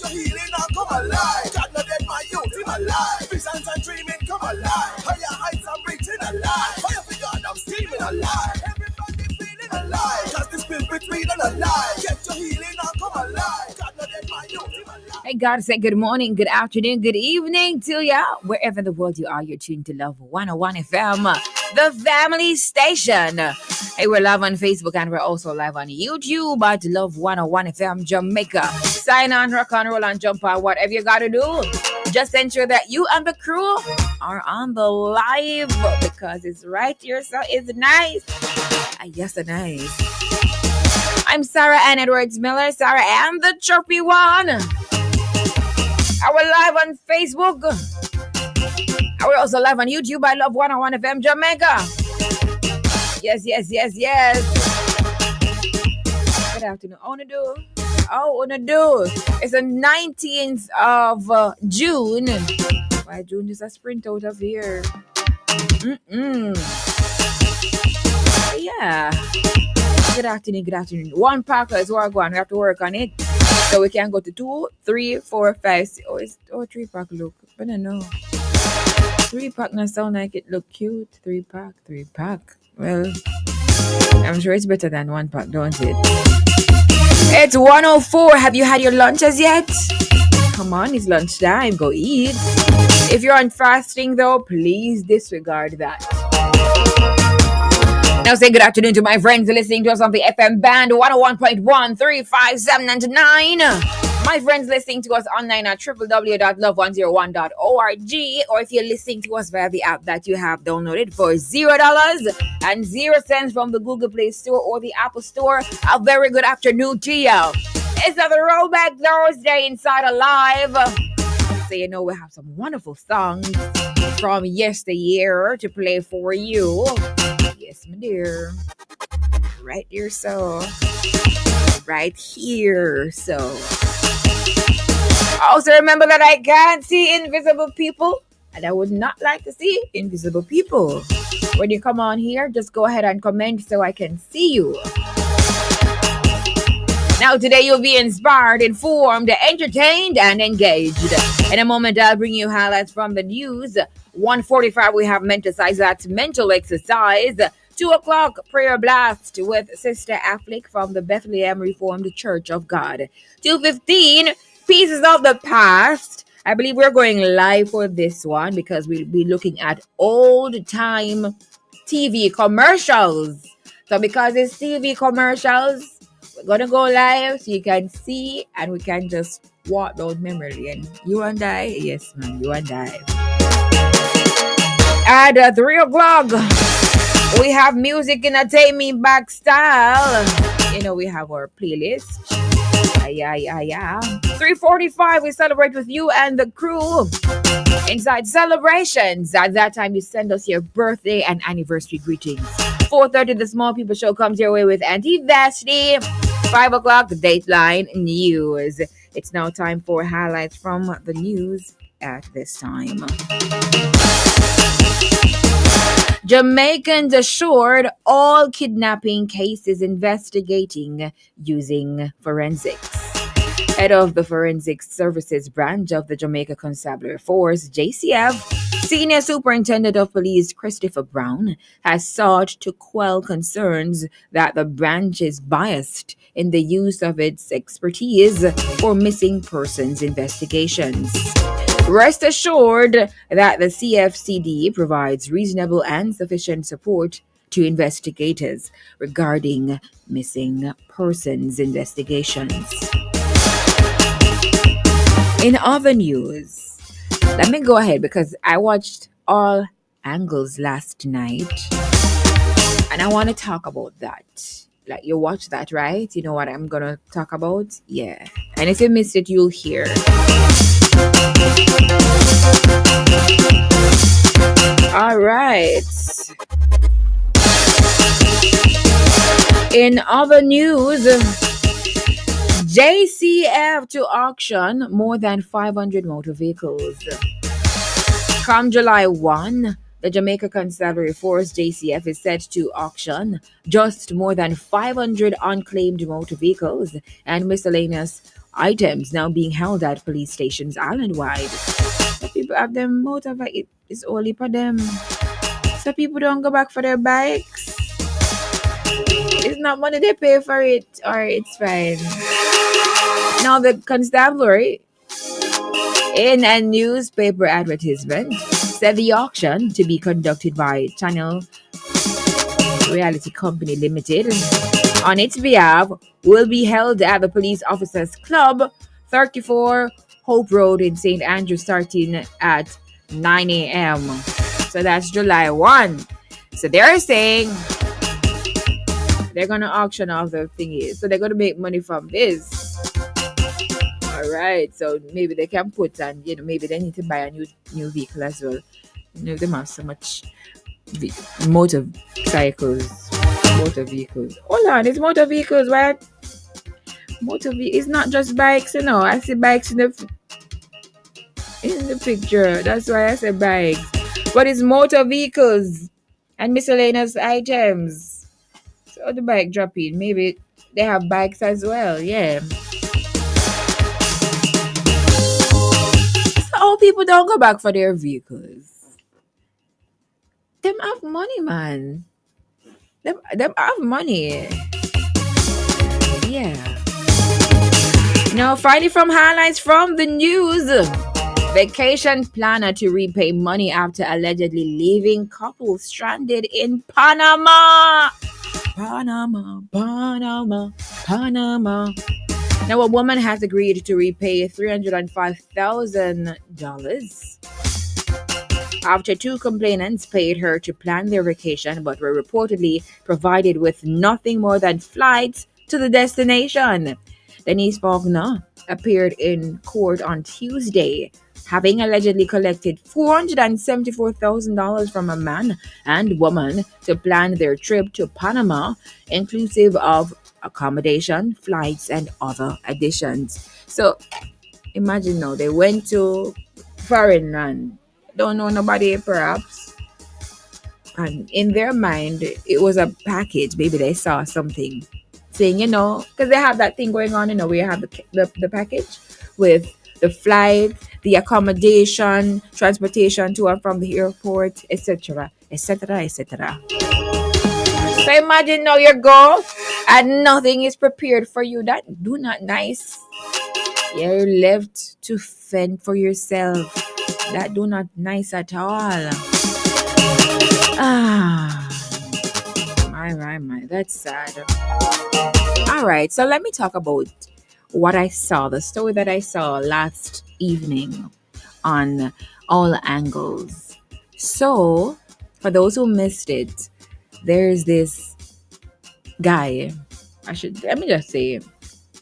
your healing and come alive. God not dead, my youth, him alive. Visions and dreaming come alive. Higher heights I'm reaching alive. Fire for God, I'm steaming alive. Everybody feeling alive. Cause the spirit reading alive. Get your healing and come alive. God not dead, my youth, him alive. Hey, God say good morning, good afternoon, good evening to ya. Wherever in the world you are, you're tuned to Love 101 FM, the family station. Hey, we're live on Facebook and we're also live on YouTube at Love 101 FM Jamaica. Sign on, rock on, roll on, jump on, whatever you gotta do. Just ensure that you and the crew are on the live because it's right here, so it's nice. Yes, it's nice. I'm Sara Ann Edwards Miller, Sara Ann the chirpy one. We're live on Facebook. We're also live on YouTube. I Love 101 FM Jamaica. Yes. Good afternoon. Wanna do? It's the 19th of June. Why June is a sprint out of here? Yeah. Good afternoon. One Packers, we're going. We have to work on it. So we can go to 2, 3, 4, 5, 6. It's 3-pack look. But I don't know. 3-pack not sound like it look cute. 3-pack. Well, I'm sure it's better than 1-pack, don't it? It's 1:04. Have you had your lunches yet? Come on, it's lunchtime. Go eat. If you're on fasting though, please disregard that. Now say good afternoone to my friends listening to us on the FM band 101.1, 3, 5, 7, and 9. My friends listening to us online at www.love101.org, or if you're listening to us via the app that you have downloaded for $0 and 0 cents from the Google Play Store or the Apple Store, a very good afternoon to you. It's a Throwback Thursday inside Alive. So you know we have some wonderful songs from yesteryear to play for you. Yes, my dear. Right here, so. Right here, so. Also remember that I can't see invisible people, and I would not like to see invisible people. When you come on here, just go ahead and comment so I can see you. Now today you'll be inspired, informed, entertained, and engaged. In a moment I'll bring you highlights from the news. 1:45 we have Menticize, that's mental exercise. 2 o'clock prayer blast with Sister Affleck from the Bethlehem Reformed Church of God. 2:15 pieces of the past. I believe we're going live for this one because we'll be looking at old time TV commercials. So because it's TV commercials, we're gonna go live so you can see and we can just walk down memory lane. You and I, yes man, you and I. At 3 o'clock, we have music in a Take Me Back style. You know, we have our playlist. 3:45, we celebrate with you and the crew. Inside Celebrations. At that time, you send us your birthday and anniversary greetings. 4:30, the Small People Show comes your way with Auntie Vashti. 5 o'clock, Dateline News. It's now time for highlights from the news at this time. Jamaicans assured all kidnapping cases investigating using forensics. Head of the Forensic Services Branch of the Jamaica Constabulary Force, JCF, Senior Superintendent of Police Christopher Brown, has sought to quell concerns that the branch is biased in the use of its expertise for missing persons investigations. Rest assured that the CFCD provides reasonable and sufficient support to investigators regarding missing persons investigations. In other news, let me go ahead because I watched All Angles last night and I want to talk about that. Like, you watch that, right? You know what I'm going to talk about? Yeah. And if you missed it, you'll hear. All right. In other news, JCF to auction more than 500 motor vehicles. Come July 1, the Jamaica Constabulary Force JCF is set to auction just more than 500 unclaimed motor vehicles and miscellaneous items now being held at police stations island-wide. So people have them motorbike. It's only for them. So people don't go back for their bikes. It's not money they pay for it, or it's fine. Now the constabulary, in a newspaper advertisement, said the auction, to be conducted by Channel Reality Company Limited on its behalf, will be held at the Police Officers Club, 34 Hope Road in St. Andrews, starting at 9 a.m. So that's July 1. So they're saying they're going to auction off the thingy. So they're going to make money from this. All right. So maybe they can put on, maybe they need to buy a new vehicle as well. They have so much motor vehicles. Hold on, it's motor vehicles, right? It's not just bikes, I see bikes in the picture. That's why I said bikes. But it's motor vehicles and miscellaneous items. So the bike drop in. Maybe they have bikes as well. Yeah. So people don't go back for their vehicles. Them have money, man. Them have money. Yeah. Now, finally, from highlights from the news. Vacation planner to repay money after allegedly leaving couple stranded in Panama. Panama. Now, a woman has agreed to repay $305,000 after two complainants paid her to plan their vacation but were reportedly provided with nothing more than flights to the destination. Denise Faulkner appeared in court on Tuesday, having allegedly collected $474,000 from a man and woman to plan their trip to Panama, inclusive of accommodation, flights, and other additions. So, imagine now, they went to foreign land. Don't know nobody, perhaps. And in their mind, it was a package. Maybe they saw something saying, because they have that thing going on, where you have the package with the flight, the accommodation, transportation to and from the airport, etc., etc., etc. So imagine now you go and nothing is prepared for you. That do not nice. You're left to fend for yourself. That do not nice at all. My, that's sad. All right, so let me talk about what I saw, the story that I saw last evening on All Angles. So, for those who missed it, there's this guy, let me just say,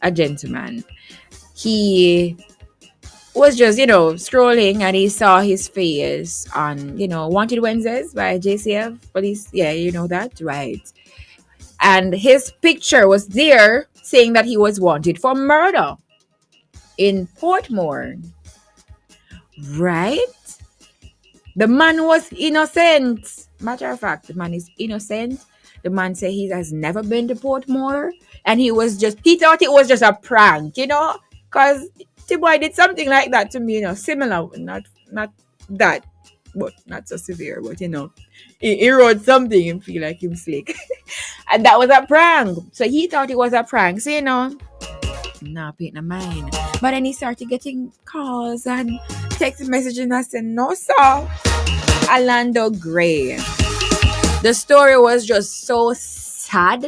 a gentleman. He was just, scrolling and he saw his face on, Wanted Wednesdays by JCF Police. Yeah, you know that, right? And his picture was there saying that he was wanted for murder in Portmore. Right? The man was innocent. Matter of fact, the man is innocent. The man said he has never been to Portmore. And he thought it was just a prank, because T-Boy did something like that to me, similar, not that, but not so severe, but he wrote something and feel like him slick. And that was a prank. So he thought it was a prank. So, not paying no mind. But then he started getting calls and text messages and I said, no, sir. Orlando Gray. The story was just so sad.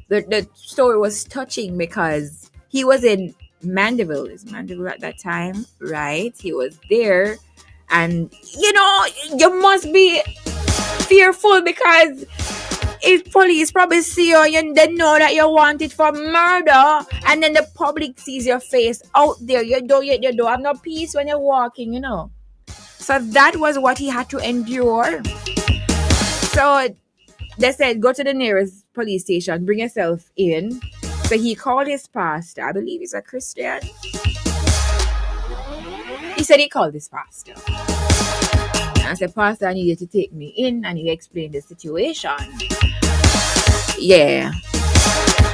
The story was touching because he was in Mandeville. Is Mandeville at that time, right? He was there. And, you must be fearful because if police probably see you and they know that you're wanted for murder, and then the public sees your face out there, you don't have no peace when you're walking, So that was what he had to endure. So they said, go to the nearest police station, bring yourself in. So he called his pastor. I believe he's a Christian. He said he called his pastor. And I said, Pastor, I need you to take me in. And he explained the situation. Yeah.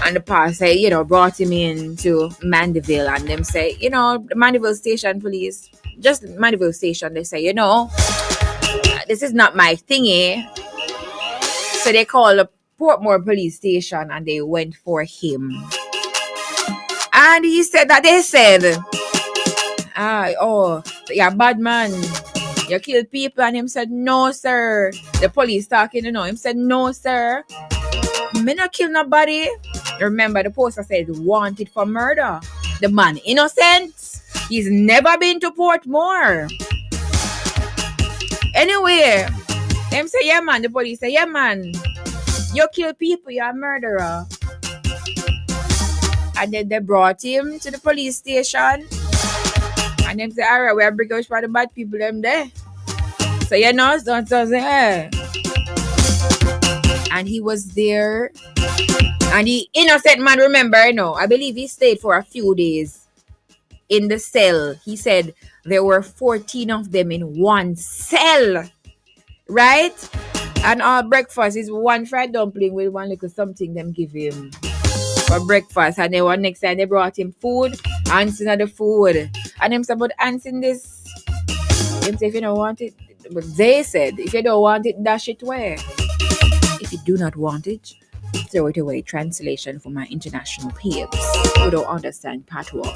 And the past say, brought him in to Mandeville, and them say, the Mandeville Station police, just Mandeville Station, they say, this is not my thingy. So they call the Portmore police station and they went for him. And he said that they said, bad man. You kill people. And him said, no, sir. The police talking, him said, no, sir. Me not kill nobody. Remember, the poster said wanted for murder. The man innocent. He's never been to Portmore. Anyway, him say, yeah, man. The police say, yeah, man. You kill people, you're a murderer. And then they brought him to the police station. And them say, alright, we're bringing out for the bad people them there. So so say, hey. And he was there. And the innocent man, remember, I believe he stayed for a few days in the cell. He said there were 14 of them in one cell. Right? And our breakfast is one fried dumpling with one little something them give him for breakfast. And then one next time they brought him food, answering the food. And him said, but answering this. Him say, if you don't want it, but they said, if you don't want it, dash it away. If you do not want it, throw it away. Translation for my international peeps who don't understand patois.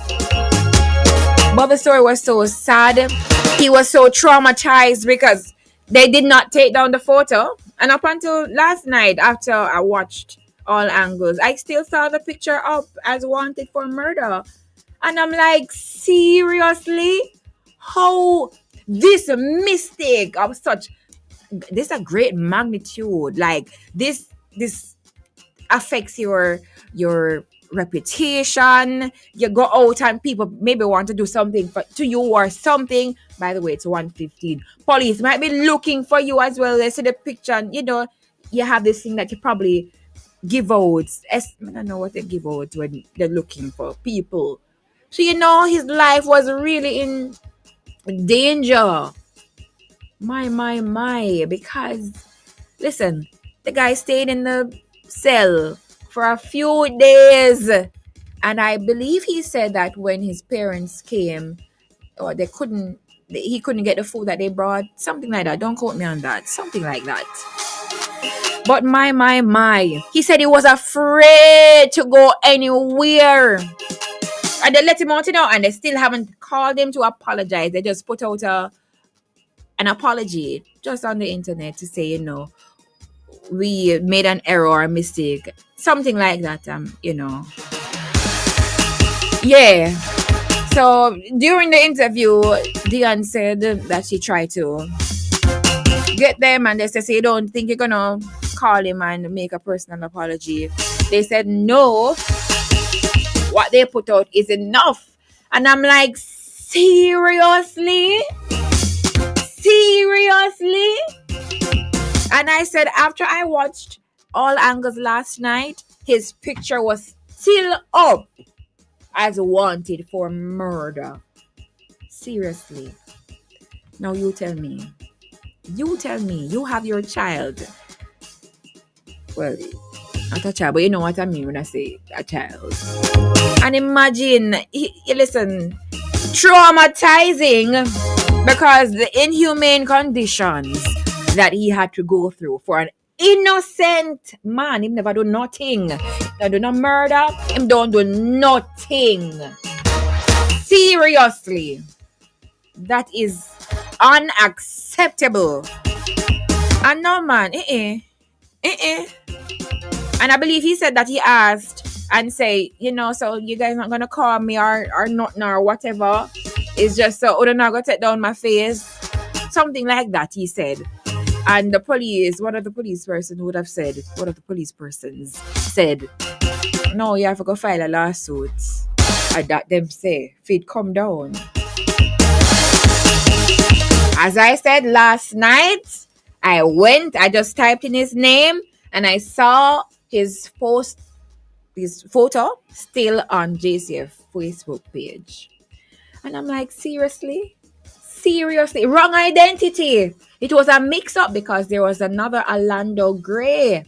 But the story was so sad. He was so traumatized because they did not take down the photo. And up until last night, after I watched all angles, I still saw the picture up as wanted for murder. And I'm like, seriously? How this mistake of such, this a great magnitude. Like this affects your reputation. You go out and people maybe want to do something to you or something. By the way, it's 1:15. Police might be looking for you as well. They see the picture and you have this thing that you probably give out. I don't know what they give out when they're looking for people. So his life was really in danger. My. Because listen, the guy stayed in the cell for a few days. And I believe he said that when his parents came, or he couldn't get the food that they brought. Something like that. Don't quote me on that. Something like that. But my. He said he was afraid to go anywhere. And they let him out, and they still haven't called him to apologize. They just put out an apology just on the internet to say, we made an error or a mistake. Something like that, Yeah. So during the interview, Dion said that she tried to get them, and they said, you don't think you're gonna call him and make a personal apology. They said no. What they put out is enough. And I'm like, seriously? And I said, after I watched all angles last night, his picture was still up as wanted for murder. Seriously. Now you tell me. You have your child. Well, not a child, but you know what I mean when I say a child. And imagine, listen, traumatizing because the inhumane conditions that he had to go through for an innocent man. Him never do nothing. He do no murder. Him don't do nothing. Seriously. That is unacceptable. And no, man. And I believe he said that he asked and say, so you guys not going to call me or not or whatever. It's just so, they're not going to take down my face. Something like that, he said. And the police, one of the police persons said, no, you have to go file a lawsuit. And that them say, feed come down. As I said last night, I just typed in his name and I saw his photo still on JCF Facebook page. And I'm like, seriously? Wrong identity. It was a mix-up because there was another Orlando Gray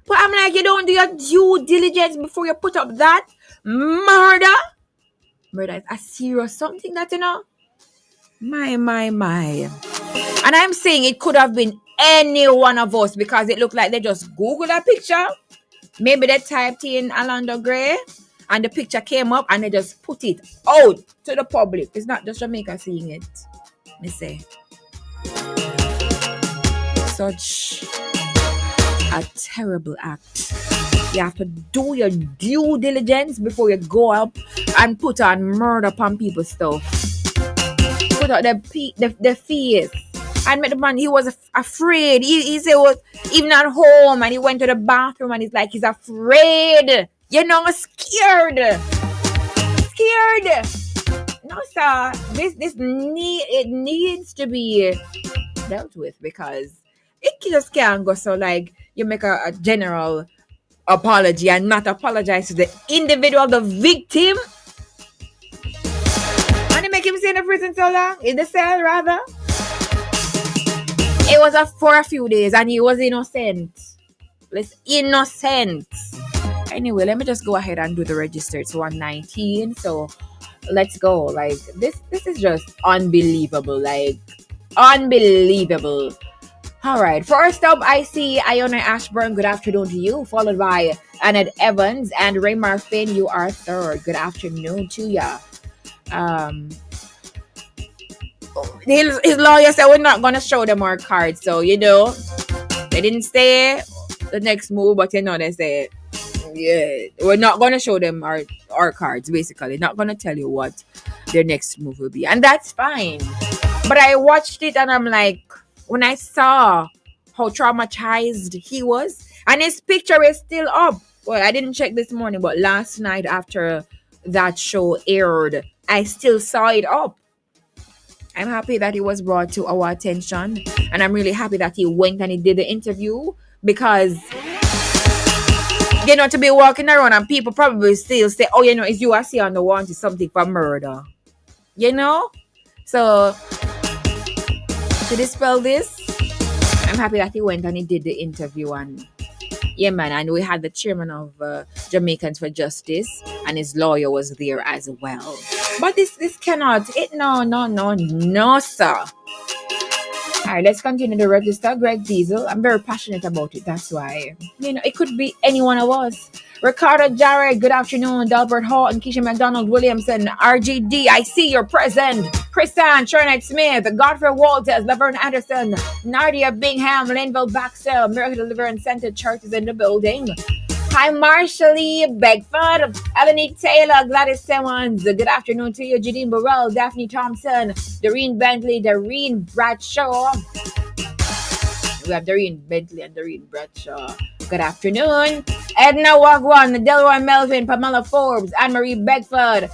But I'm like, you don't do your due diligence before you put up that murder. Murder is a serious something that, you know. My. And I'm saying it could have been any one of us because it looked like they just Googled a picture. Maybe they typed in Orlando Gray and the picture came up and they just put it out to the public. It's not just Jamaica seeing it. Me say. Such a terrible act. You have to do your due diligence before you go up and put on murder upon people's stuff. Put out the face. And the man, he was afraid. He said, was even at home and he went to the bathroom and he's like, he's afraid. You know, scared. No, sir. It needs to be dealt with because it just can't go so like you make a general apology and not apologize to the individual, the victim. And they make him stay in the prison so long, in the cell rather. It was for a few days and he was innocent. Innocent. Anyway, let me just go ahead and do the register. It's 119. So let's go. Like this is just unbelievable. Like unbelievable. All right. First up, I see Iona Ashburn. Good afternoon to you. Followed by Annette Evans and Raymar Finn. You are third. Good afternoon to ya. His lawyer said we're not gonna show them our cards, so you know they didn't say the next move, but you know they said we're not gonna show them our cards. Basically, not gonna tell you what their next move will be, and that's fine. But I watched it and I'm like, when I saw how traumatized he was, and his picture is still up. Well, I didn't check this morning, but last night after that show aired, I still saw it up. I'm happy that it was brought to our attention. And I'm really happy that he went and he did the interview. Because, you know, to be walking around and people probably still say, oh, you know, is you I see on the warrant is something for murder. You know? So, to dispel this, I'm happy that he went and he did the interview. And yeah, man. And we had the chairman of Jamaicans for Justice. And his lawyer was there as well. But this cannot. No, sir. All right, let's continue to register. Greg Diesel. I'm very passionate about it. That's why. You know, it could be any one of us. Ricardo Jared. Good afternoon. Delbert Hall and Keisha McDonald Williamson. RGD. I see you're present. Chrisanne. Shernight Smith. Godfrey Walters. Laverne Anderson. Nadia Bingham. Linville Baxter. Miracle Deliverance Center Church is in the building. Hi, Marshallie Beckford, Eleni Taylor, Gladys Simmons. Good afternoon to you, Jadine Burrell, Daphne Thompson, Doreen Bentley, Doreen Bradshaw. We have Doreen Bentley and Doreen Bradshaw. Good afternoon. Edna Wagwan, Delroy Melvin, Pamela Forbes, Anne-Marie Beckford.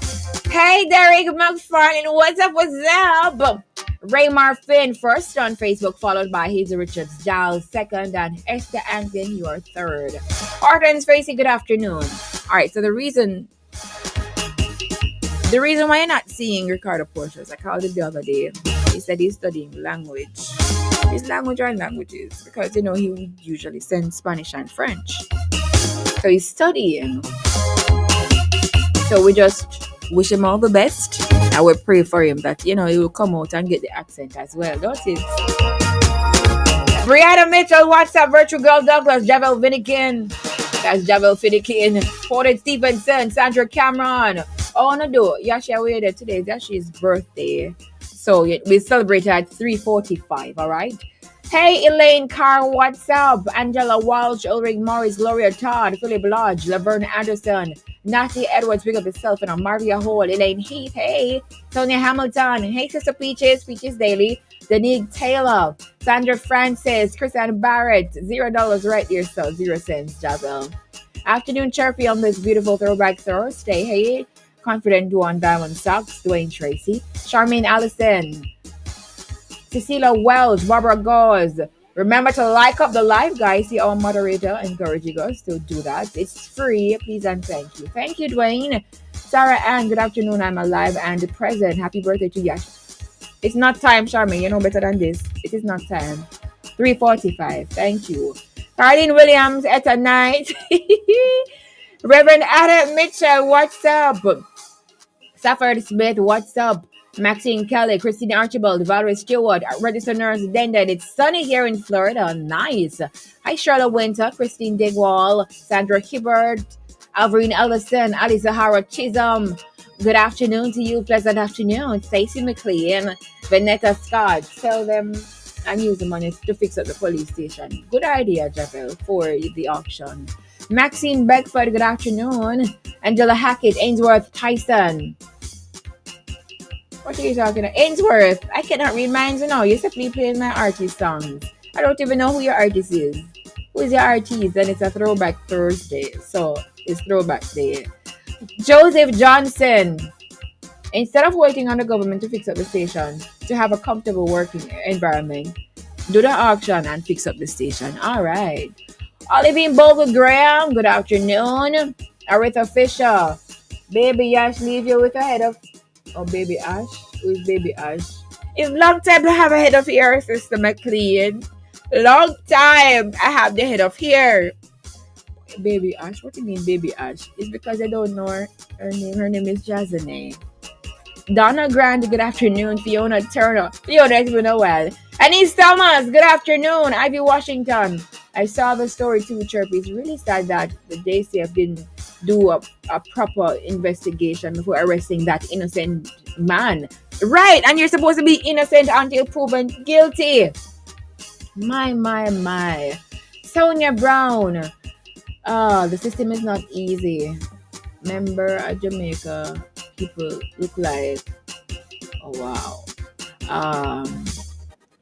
Hey, Derek McFarlane, what's up? Raymar Finn first on Facebook, followed by Hazel Richards Giles second, and Esther Anglin, you are third. Hortense Tracy, good afternoon. All right, so the reason why you're not seeing Ricardo Portios, I called him the other day. He said he's studying language. His language or languages, because you know he usually sends Spanish and French. So he's studying. So we just wish him all the best. I will pray for him that, you know, he will come out and get the accent as well, don't it? Brianna Mitchell, what's up? Virtual Girl Douglas, Javel Finnegan. That's Javel Finnegan. Porter Stevenson, Sandra Cameron. Oh, no, do. Yashi waited today. It's Yashi's birthday. So we celebrate at 3:45, all right? Hey, Elaine Carr, what's up? Angela Walsh, Ulrich Morris, Gloria Todd, Philip Lodge, Laverne Anderson, Natty Edwards, pick up yourself, and Maria Hall, Elaine Heath, hey, Sonia Hamilton, hey, Sister Peaches Daily, Danique Taylor, Sandra Francis, Chrisanne Barrett, $0 right here, so 0 cents, Javel. Afternoon chirpy on this beautiful Throwback Thursday, hey, Confident Duan Diamond Socks, Dwayne Tracy, Charmaine Allison, Cecilia Wells, Barbara Gauze. Remember to like up the live, guys. See our moderator encouraging us to do that. It's free. Please and thank you. Thank you, Dwayne. Sarah Ann, good afternoon. I'm alive and present. Happy birthday to you. It's not time, Charmaine. You know better than this. It is not time. 3:45. Thank you. Carlene Williams at a night. Reverend Adam Mitchell, what's up? Safford Smith, what's up? Maxine Kelly, Christine Archibald, Valerie Stewart, registered nurse Dendon. It's sunny here in Florida. Nice. Hi, Charlotte Winter, Christine Digwall, Sandra Hibbert, Alvarine Ellison, Ali Zahara Chisholm. Good afternoon to you. Pleasant afternoon. Stacey McLean, Vanetta Scott. Tell them and use the money to fix up the police station. Good idea, Javel, for the auction. Maxine Beckford, good afternoon. Angela Hackett, Ainsworth Tyson. What are you talking about? Ainsworth. I cannot read mine now. You simply playing my artist songs. I don't even know who your artist is. Who is your artist? And it's a throwback Thursday. So it's throwback day. Joseph Johnson. Instead of waiting on the government to fix up the station to have a comfortable working environment, do the auction and fix up the station. All right. Olivine Bogle Graham, good afternoon. Aretha Fisher. Baby Ash, leave you with a head of. Oh, Baby Ash? Who is Baby Ash? It's long time to have a head of hair, Sister McLean. Long time I have the head of hair. Baby Ash? What do you mean, Baby Ash? It's because I don't know her name. Her name is Jasmine. Donna Grant, good afternoon. Fiona Turner. Fiona, it's been a while. Anise Thomas, good afternoon. Ivy Washington. I saw the story too, Chirpy. It's really sad that the JCF didn't do a proper investigation before arresting that innocent man. Right, and you're supposed to be innocent until proven guilty. My. Sonia Brown. The system is not easy. Member at Jamaica, people look like, oh wow.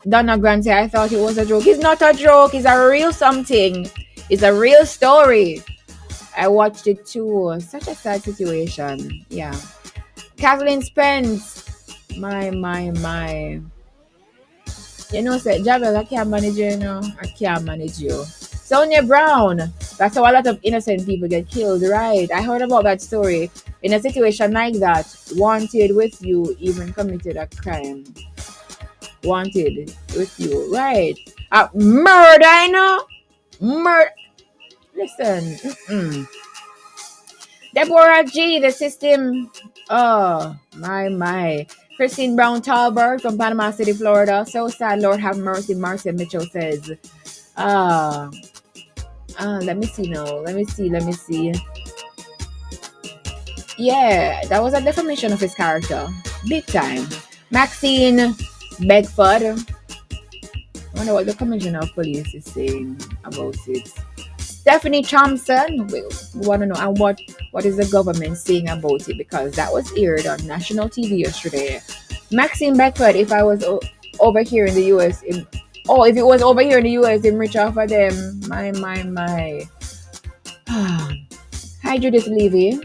Donna Grant said, I thought it was a joke. It's not a joke. It's a real something. It's a real story. I watched it too. Such a sad situation. Yeah. Kathleen Spence. My. You know, say, Javel, I can't manage you, I can't manage you. Sonia Brown. That's how a lot of innocent people get killed, right? I heard about that story. In a situation like that, wanted with you even committed a crime. Wanted with you, right? Murder, I know. Murder. Listen. Deborah G, the system. Oh, my. Christine Brown Talbert from Panama City, Florida. So sad, Lord have mercy. Marcia Mitchell says. Let me see now. Let me see. Yeah, that was a defamation of his character. Big time. Maxine Beckford. I wonder what the commissioner of police is saying about it. Stephanie Thompson. We want to know and what is the government saying about it, because that was aired on national TV yesterday. Maxine Beckford, if I was over here in the US, if it was over here in the US, in rich off of them. My. Hi, Judith Levy.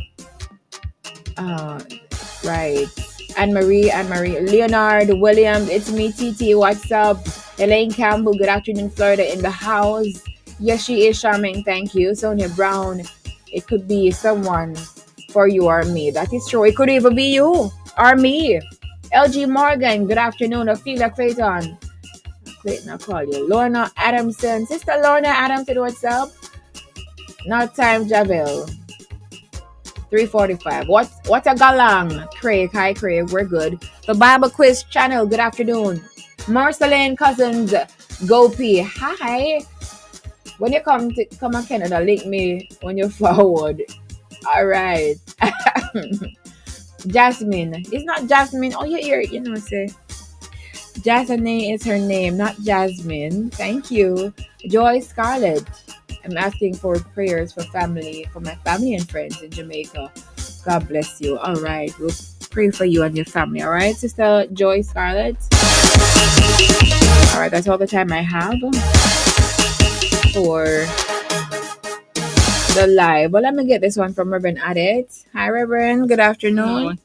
Right. Anne-Marie. Leonard Williams, it's me, TT. What's up? Elaine Campbell, good afternoon, Florida in the house. Yes, she is charming. Thank you. Sonia Brown, it could be someone for you or me. That is true. It could even be you or me. LG Morgan, good afternoon. Ophelia Clayton, I'll call you. Lorna Adamson. Sister Lorna Adamson, what's up? Not time, Javel. 3:45. What a galang. Craig, hi Craig, we're good. The Bible Quiz channel, good afternoon. Marceline Cousins, Gopi, hi. When you come to Canada, link me when you're forward. All right. Jasmine. It's not Jasmine. Oh, you're here. Say. Jasmine is her name, not Jasmine. Thank you. Joy Scarlett. I'm asking for prayers for my family and friends in Jamaica. God bless you. All right. We'll pray for you and your family. All right, Sister Joy Scarlett. All right. That's all the time I have for the live. Well, let me get this one from Reverend Adet. Hi, Reverend. Good afternoon.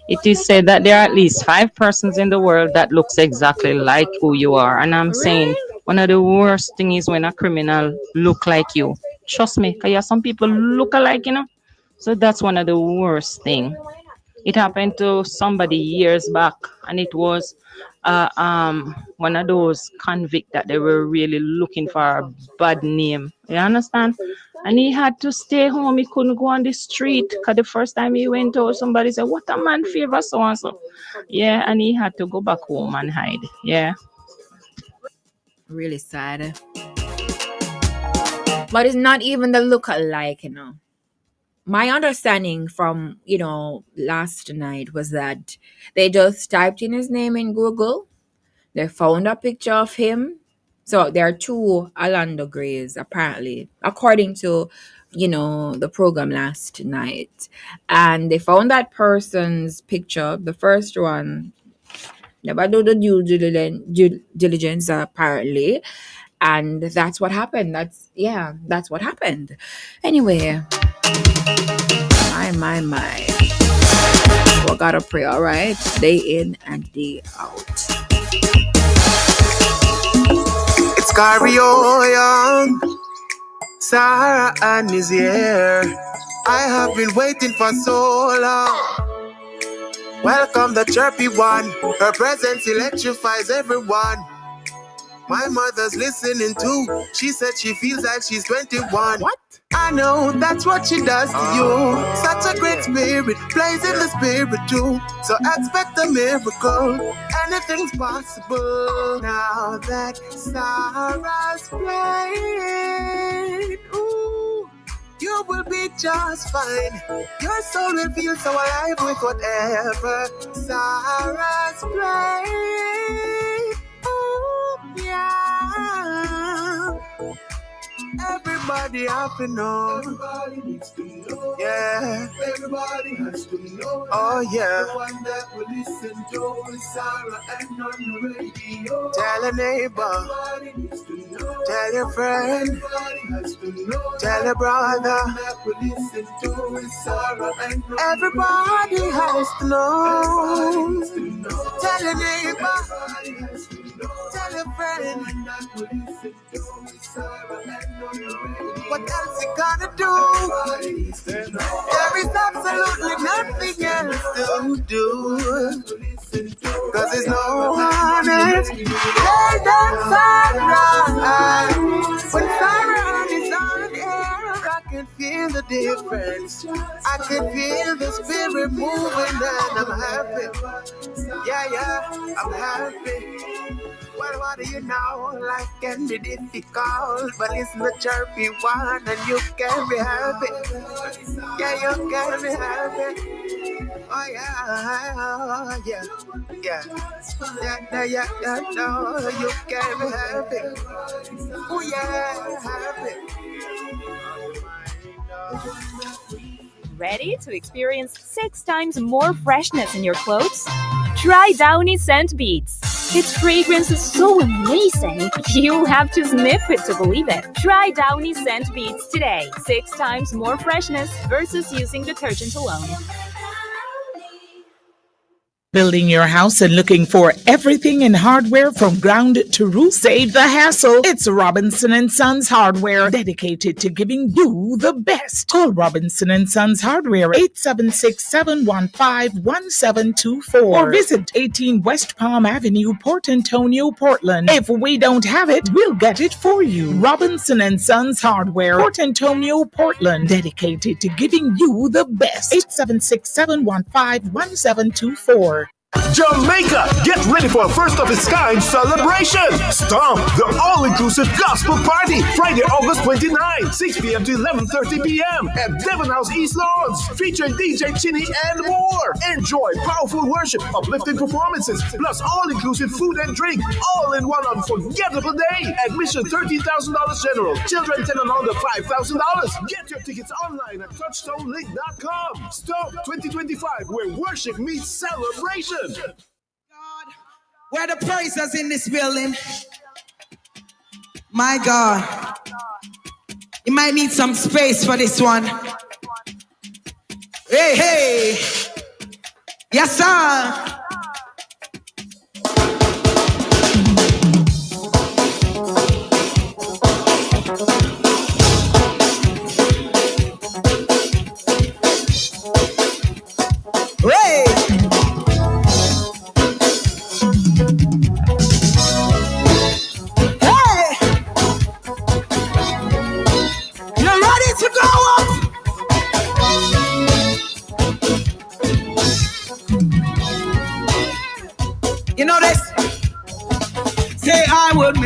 It is said that there are at least 5 persons in the world that looks exactly like who you are. And I'm saying one of the worst things is when a criminal look like you. Trust me, because some people look alike, So that's one of the worst thing. It happened to somebody years back, and it was one of those convict that they were really looking for a bad name. You understand? And he had to stay home. He couldn't go on the street because the first time he went out, somebody said, "What a man favor so and so." Yeah, and he had to go back home and hide. Yeah. Really sad. But it's not even the look-alike, you know. My understanding from, last night was that they just typed in his name in Google. They found a picture of him. So there are two Orlando Grays, apparently, according to, the program last night. And they found that person's picture. The first one never do the due diligence, apparently. And that's what happened. That's what happened. Anyway, my. We gotta pray, all right? Day in and day out. It's Cario Young, Sara and is here. I have been waiting for so long. Welcome the chirpy one. Her presence electrifies everyone. My mother's listening too. She said she feels like she's 21. What? I know that's what she does to you. Such a great spirit, plays in the spirit too. So expect a miracle. Anything's possible. Now that Sarah's playing, ooh, you will be just fine. Your soul will feel so alive with whatever Sarah's playing. Ooh, yeah. Everybody have to know. Everybody needs to know. Yeah. Everybody has to know. Oh yeah. The one that will listen to is Sara and on the radio. Tell a neighbor. Everybody needs to know. Tell your friend. Everybody has to know. Tell your brother. The one that will listen to is Sara and on everybody the has to know. Everybody needs to know. Tell your neighbor. Everybody has to know. Tell your friend. The one that will listen to is Sara and on. What else you gonna do? There is absolutely nothing else to do. Cause there's no one else. Hey, that's Sara. When Sara is on air, I can feel the difference. I can feel the spirit moving and I'm happy. Yeah, I'm happy. Well, what do you know? Life can be difficult, but listen to chirpy one and you can be happy. Yeah, you can be happy. Oh yeah. No, you can be happy. Oh yeah, happy. Ready to experience 6 times more freshness in your clothes? Try Downy Scent Beats. Its fragrance is so amazing, you have to sniff it to believe it. Try Downy Scent Beats today. 6 times more freshness versus using detergent alone. Building your house and looking for everything in hardware from ground to roof? Save the hassle. It's Robinson & Sons Hardware, dedicated to giving you the best. Call Robinson & Sons Hardware 876-715-1724 or visit 18 West Palm Avenue, Port Antonio, Portland. If we don't have it, we'll get it for you. Robinson & Sons Hardware, Port Antonio, Portland, dedicated to giving you the best. 876-715-1724. Jamaica, get ready for a first-of-its-kind celebration. Stomp, the all-inclusive gospel party, Friday, August 29, 6 p.m. to 11:30 p.m. at Devon House East Lawns, featuring DJ Chinny and more. Enjoy powerful worship, uplifting performances, plus all-inclusive food and drink, all in one unforgettable day. Admission $13,000 general. Children 10 and under $5,000. Get your tickets online at touchstonelink.com. Stomp 2025, where worship meets celebration. God, where the praisers in this building? My God, you might need some space for this one. Hey, yes sir. Hey. You know this? Say I would make